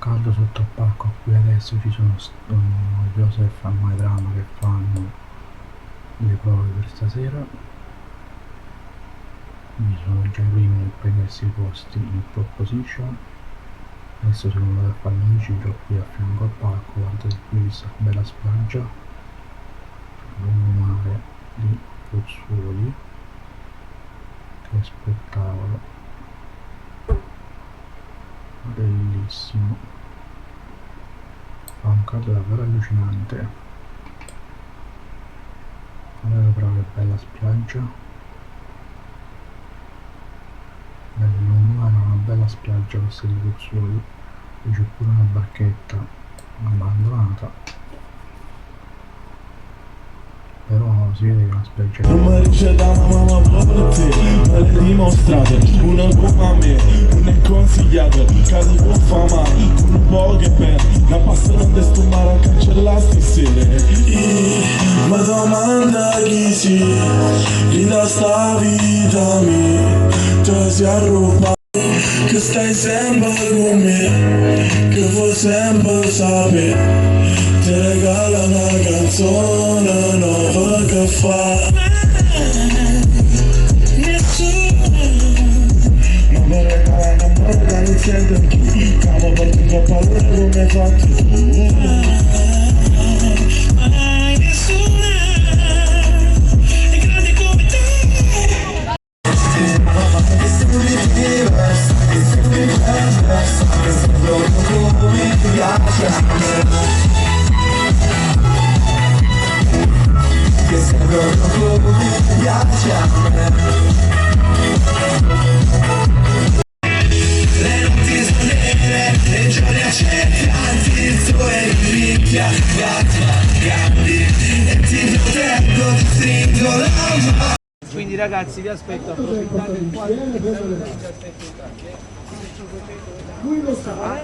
caldo sotto il palco. Qui adesso ci sono Joseph e My Drama che fanno le prove per stasera. Quindi sono già i primi nel prendersi i posti in pole position. Adesso sono andato a farmi un giro qui a fianco al palco. Guardate qui questa bella spiaggia, lungomare di Pozzuoli. Che spettacolo, bellissimo, fa un caldo davvero allucinante. Guardate però che bella spiaggia, bella, una bella spiaggia questa di Pozzuoli. Qui c'è pure una barchetta abbandonata, però si vede che la spiaggia non mi dice da una mamma a te, me le dimostrate, una come a me, non è consigliato, che si può fama, con un po' che per, la pasta non te stombare a cancellare stasera. Ma domanda chi si, chi da sta vita mia, te si arruba, che stai sempre con me, che vuoi sempre sapere. Ti regala una canzone nuova che fa nessuno. Non mi regala un amore che non sente più, cavo per un po' paura come hai fatto tu. Nessuno è grande come te. Che sei diversa, che sei diversa, che sei proprio come mi piace a me. Che sembra come mi piace a me. Le notti sono nere, le giorni accettanti, il sole mi ricchia, grandi, e ti proteggo, ti stringo la mano. Quindi ragazzi vi aspetto, approfittate il quadro, vi aspetto in tanti. Lui lo sa,